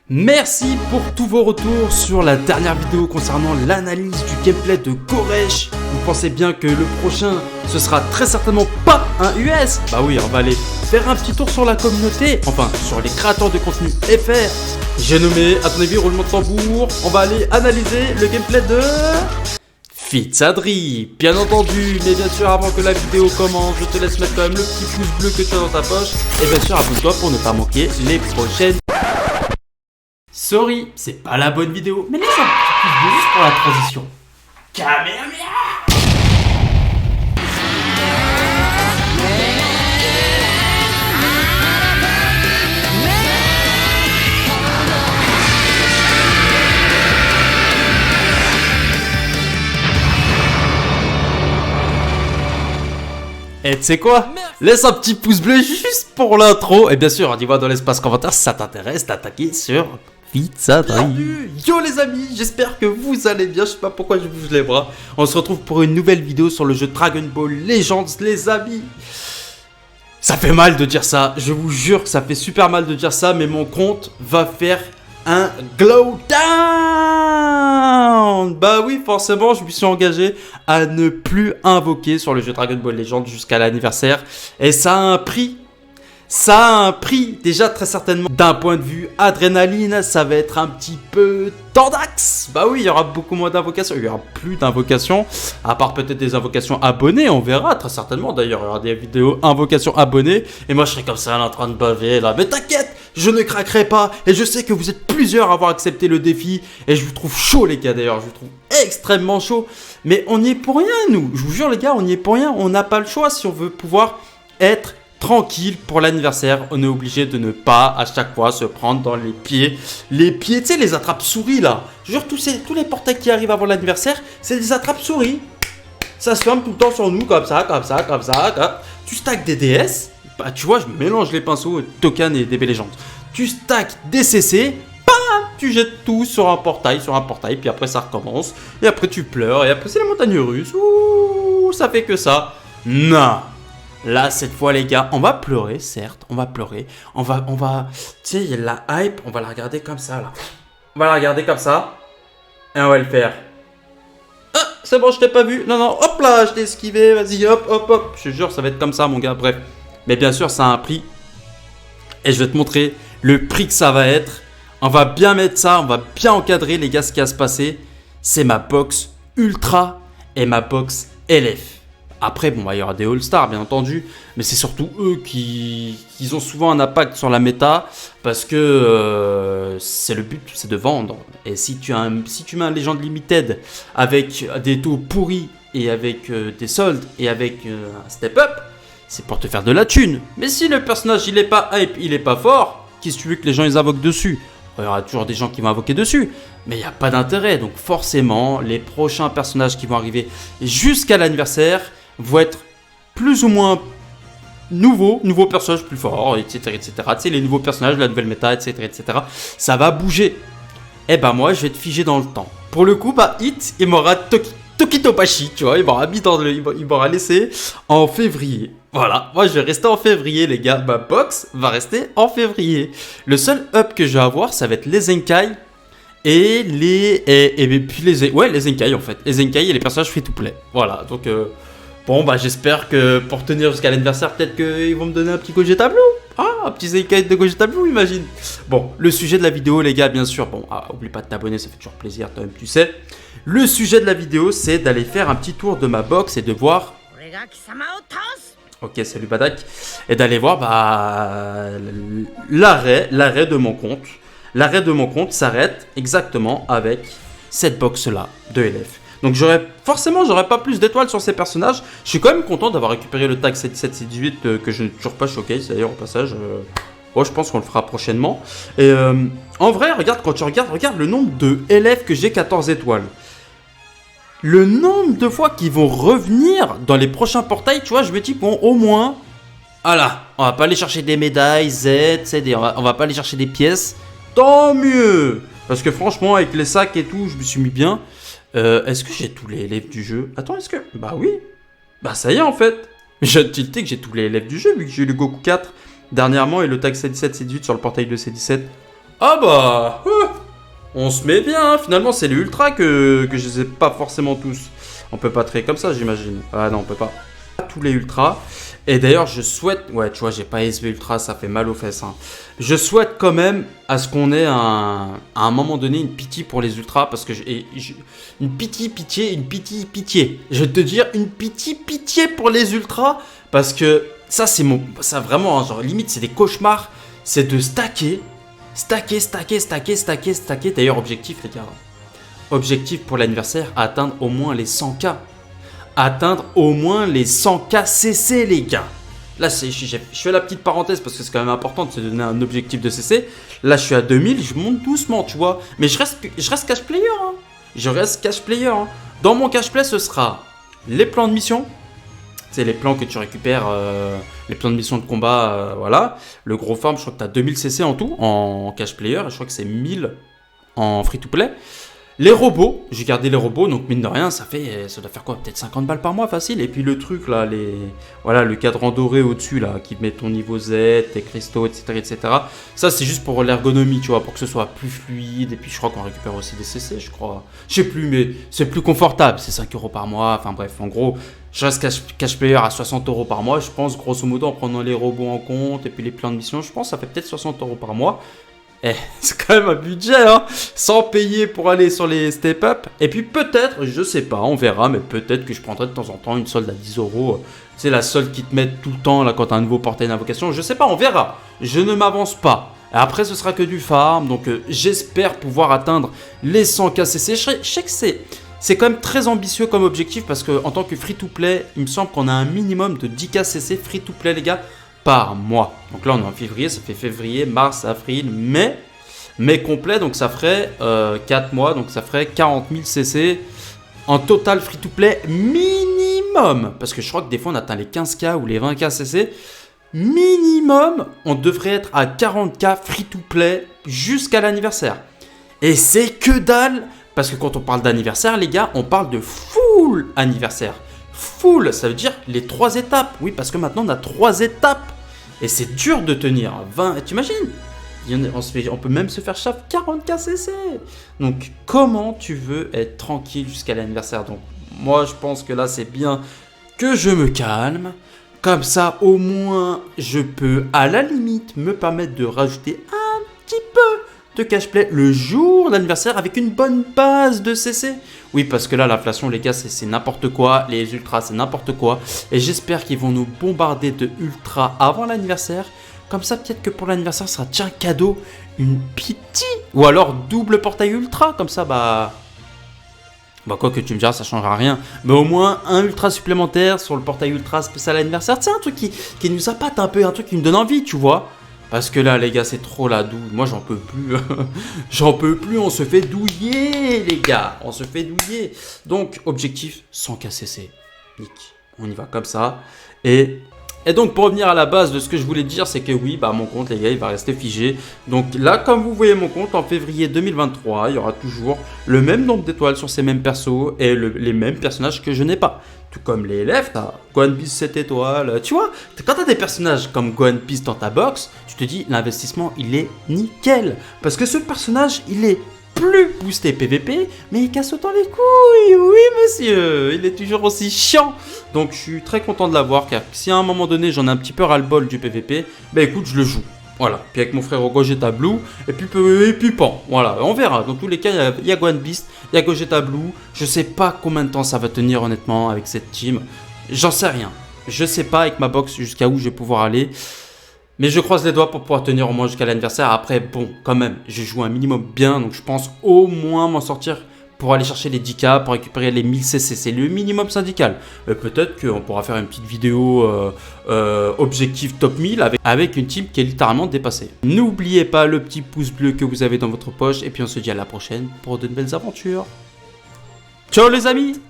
Merci pour tous vos retours sur la dernière vidéo concernant l'analyse du gameplay de Koresh. Vous pensez bien que le prochain, ce sera très certainement pas un US? Bah oui, on va aller faire un petit tour sur la communauté, enfin sur les créateurs de contenu FR. J'ai nommé, à ton avis, roulement de tambour, on va aller analyser le gameplay de Fitsadri, bien entendu, mais bien sûr avant que la vidéo commence, je te laisse mettre quand même le petit pouce bleu que tu as dans ta poche. Et bien sûr abonne-toi pour ne pas manquer les prochaines. Sorry, c'est pas la bonne vidéo, mais laisse un petit pouce bleu juste pour la transition. Kamehameha. Et tu sais quoi? Laisse un petit pouce bleu juste pour l'intro. Et bien sûr, dis-moi dans l'espace commentaire si ça t'intéresse d'attaquer sur Fitsadri. Bienvenue. Yo les amis, j'espère que vous allez bien. Je sais pas pourquoi je bouge les bras. On se retrouve pour une nouvelle vidéo sur le jeu Dragon Ball Legends, les amis. Ça fait mal de dire ça. Je vous jure que ça fait super mal de dire ça. Mais mon compte va faire un glow down. Bah oui, forcément, je me suis engagé à ne plus invoquer sur le jeu Dragon Ball Legends jusqu'à l'anniversaire. Et ça a un prix. Ça a un prix, déjà très certainement. D'un point de vue adrénaline, ça va être un petit peu tendax. Bah oui, il y aura beaucoup moins d'invocations. Il y aura plus d'invocations. À part peut-être des invocations abonnées, on verra très certainement. D'ailleurs, il y aura des vidéos invocations abonnées. Et moi, je serai comme ça, là, en train de baver là. Mais t'inquiète, je ne craquerai pas. Et je sais que vous êtes plusieurs à avoir accepté le défi. Et je vous trouve chaud, les gars, d'ailleurs. Je vous trouve extrêmement chaud. Mais on n'y est pour rien, nous. Je vous jure, les gars, on n'y est pour rien. On n'a pas le choix si on veut pouvoir être tranquille pour l'anniversaire. On est obligé de ne pas à chaque fois se prendre dans les pieds. Les pieds, tu sais, les attrape-souris là. Je jure, tous les portails qui arrivent avant l'anniversaire, c'est des attrape-souris. Ça se ferme tout le temps sur nous, comme ça, comme ça, comme ça. Comme... Tu stacks des DS. Bah, tu vois, je mélange les pinceaux, Token et DB Legends. Tu stacks des CC. Bam, tu jettes tout sur un portail, puis après ça recommence. Et après tu pleures, et après c'est la montagne russe. Ouh, ça fait que ça. Non. Là, cette fois, les gars, on va pleurer, certes, on va pleurer. On va, tu sais, la hype, on va la regarder comme ça, là. On va la regarder comme ça, et on va le faire. Ah, c'est bon, je t'ai pas vu. Non, non, hop là, je t'ai esquivé, vas-y, hop, hop, hop. Je te jure, ça va être comme ça, mon gars, bref. Mais bien sûr, ça a un prix. Et je vais te montrer le prix que ça va être. On va bien mettre ça, on va bien encadrer, les gars, ce qui va se passer. C'est ma box Ultra et ma box LF. Après, bon, bah, il y aura des All-Stars, bien entendu, mais c'est surtout eux qui ont souvent un impact sur la méta, parce que c'est le but, c'est de vendre. Et si tu mets un Legend Limited avec des taux pourris, et avec des soldes, et avec un step-up, c'est pour te faire de la thune. Mais si le personnage, il est pas hype, il est pas fort, qu'est-ce que tu veux que les gens, ils invoquent dessus? Il y aura toujours des gens qui vont invoquer dessus, mais il n'y a pas d'intérêt. Donc forcément, les prochains personnages qui vont arriver jusqu'à l'anniversaire vont être plus ou moins nouveaux personnages plus forts, etc. etc. Tu sais, les nouveaux personnages, la nouvelle méta, etc. etc. Ça va bouger. Et ben moi, je vais te figer dans le temps. Pour le coup, bah, Hit, il m'aura Tokitopachi, tu vois, il m'aura mis dans il m'aura laissé en février. Voilà, moi je vais rester en février, les gars. Ma box va rester en février. Le seul up que je vais avoir, ça va être les Zenkai et les Zenkai en fait. Les Zenkai et les personnages free-to-play. Voilà, donc bon, bah j'espère que pour tenir jusqu'à l'anniversaire, peut-être qu'ils vont me donner un petit Gogeta Blue. Ah, un petit Zenkai de Gogeta Blue, imagine. Bon, le sujet de la vidéo, les gars, bien sûr. Bon, oublie pas de t'abonner, ça fait toujours plaisir, toi-même, tu sais. Le sujet de la vidéo, c'est d'aller faire un petit tour de ma box et de voir... Ok, salut Badak. Et d'aller voir l'arrêt de mon compte. L'arrêt de mon compte s'arrête exactement avec cette box-là de LF. Donc j'aurais pas plus d'étoiles sur ces personnages. Je suis quand même content d'avoir récupéré le tag 7718 que je n'ai toujours pas showcase d'ailleurs au passage. Ouais, je pense qu'on le fera prochainement. Et en vrai, regarde, quand tu regarde le nombre de LF que j'ai 14 étoiles. Le nombre de fois qu'ils vont revenir dans les prochains portails, tu vois, je me dis, bon, au moins, voilà, on va pas aller chercher des médailles, on va pas aller chercher des pièces, tant mieux. Parce que franchement, avec les sacs et tout, je me suis mis bien. Est-ce que j'ai tous les élèves du jeu? Attends, est-ce que... Bah oui. Bah ça y est, en fait. J'ai tilté que j'ai tous les élèves du jeu, vu que j'ai eu le Goku 4 dernièrement et le tag C17, C18 sur le portail de C17. Ah bah, on se met bien, hein. Finalement c'est les ultras que je les ai pas forcément tous. On peut pas traiter comme ça j'imagine. Ah non on peut pas. Tous les ultras. Et d'ailleurs je souhaite, ouais tu vois j'ai pas SV ultra, ça fait mal aux fesses. Hein. Je souhaite quand même à ce qu'on ait à un moment donné une pitié pour les ultras. Parce que une pitié. Je vais te dire une pitié pour les ultras. Parce que ça ça vraiment, hein, genre limite c'est des cauchemars. C'est de stacker. D'ailleurs, objectif, les gars. Objectif pour l'anniversaire, atteindre au moins les 100K. Atteindre au moins les 100K CC, les gars. Là, je fais la petite parenthèse parce que c'est quand même important de se donner un objectif de CC. Là, je suis à 2000, je monte doucement, tu vois. Mais je reste cash player. Hein. Je reste cash player. Hein. Dans mon cash play, ce sera les plans de mission. C'est les plans que tu récupères, les plans de mission de combat, voilà. Le gros farm, je crois que tu as 2000 CC en tout, en cash player, et je crois que c'est 1000 en free to play. Les robots, j'ai gardé les robots, donc mine de rien, ça doit faire quoi, peut-être 50 balles par mois, facile. Et puis le truc là, voilà, le cadran doré au-dessus là, qui met ton niveau Z, tes cristaux, etc. Ça c'est juste pour l'ergonomie, tu vois, pour que ce soit plus fluide. Et puis je crois qu'on récupère aussi des CC, je crois. Je sais plus, mais c'est plus confortable, c'est 5 € par mois. Enfin bref, en gros, je reste cash player à 60 € par mois. Je pense, grosso modo, en prenant les robots en compte et puis les plans de mission, je pense que ça fait peut-être 60 € par mois. C'est quand même un budget, hein, sans payer pour aller sur les step-up. Et puis peut-être, je sais pas, on verra, mais peut-être que je prendrai de temps en temps une solde à 10 €. C'est la solde qui te met tout le temps là quand t'as un nouveau portail d'invocation. Je sais pas, on verra. Je ne m'avance pas. Après, ce sera que du farm, donc j'espère pouvoir atteindre les 100K CC. Je sais que c'est quand même très ambitieux comme objectif parce qu'en tant que free-to-play, il me semble qu'on a un minimum de 10K CC free-to-play, les gars, par mois. Donc là, on est en février, ça fait février, mars, avril, mai complet, donc ça ferait 4 mois, donc ça ferait 40 000 CC en total free-to-play minimum. Parce que je crois que des fois, on atteint les 15K ou les 20K CC. Minimum, on devrait être à 40K free-to-play jusqu'à l'anniversaire. Et c'est que dalle, parce que quand on parle d'anniversaire, les gars, on parle de full anniversaire. Full, ça veut dire les 3 étapes. Oui, parce que maintenant, on a 3 étapes. Et c'est dur de tenir 20, tu imagines? On peut même se faire chaf 40K CC. Donc, comment tu veux être tranquille jusqu'à l'anniversaire? Donc, moi, je pense que là, c'est bien que je me calme. Comme ça, au moins, je peux, à la limite, me permettre de rajouter un petit peu de cash play le jour d'anniversaire avec une bonne base de CC. Oui, parce que là, l'inflation, les gars, c'est n'importe quoi. Les ultras, c'est n'importe quoi. Et j'espère qu'ils vont nous bombarder de ultras avant l'anniversaire. Comme ça, peut-être que pour l'anniversaire, ça sera tiens cadeau, une pitié. Ou alors double portail ultra. Comme ça, bah quoi que tu me diras, ça changera rien. Mais au moins, un ultra supplémentaire sur le portail ultra spécial anniversaire. C'est un truc qui nous appâte un peu, un truc qui me donne envie, tu vois. Parce que là, les gars, c'est trop la douille. Moi, j'en peux plus. J'en peux plus. On se fait douiller, les gars. On se fait douiller. Donc, objectif 100K CC. Nick. On y va comme ça. Et donc, pour revenir à la base de ce que je voulais dire, c'est que oui, bah, mon compte, les gars, il va rester figé. Donc là, comme vous voyez mon compte, en février 2023, il y aura toujours le même nombre d'étoiles sur ces mêmes persos et les mêmes personnages que je n'ai pas. Tout comme les élèves, t'as Gohan Beast 7 étoiles. Tu vois, quand t'as des personnages comme Gohan Beast dans ta box, tu te dis, l'investissement, il est nickel. Parce que ce personnage, il est plus boosté PVP, mais il casse autant les couilles, oui monsieur, il est toujours aussi chiant. Donc je suis très content de l'avoir, car si à un moment donné j'en ai un petit peu ras-le-bol du PVP, bah écoute, je le joue. Voilà, puis avec mon frère Gogeta Blue, et puis pan, voilà, on verra. Dans tous les cas, il y a Gohan Beast, il y a Gogeta Blue, je sais pas combien de temps ça va tenir honnêtement avec cette team, j'en sais rien. Je sais pas avec ma box jusqu'à où je vais pouvoir aller. Mais je croise les doigts pour pouvoir tenir au moins jusqu'à l'anniversaire. Après, bon, quand même, j'ai joué un minimum bien. Donc, je pense au moins m'en sortir pour aller chercher les 10K, pour récupérer les 1000 CC. C'est le minimum syndical. Peut-être qu'on pourra faire une petite vidéo objectif top 1000 avec une team qui est littéralement dépassée. N'oubliez pas le petit pouce bleu que vous avez dans votre poche. Et puis, on se dit à la prochaine pour de nouvelles aventures. Ciao les amis!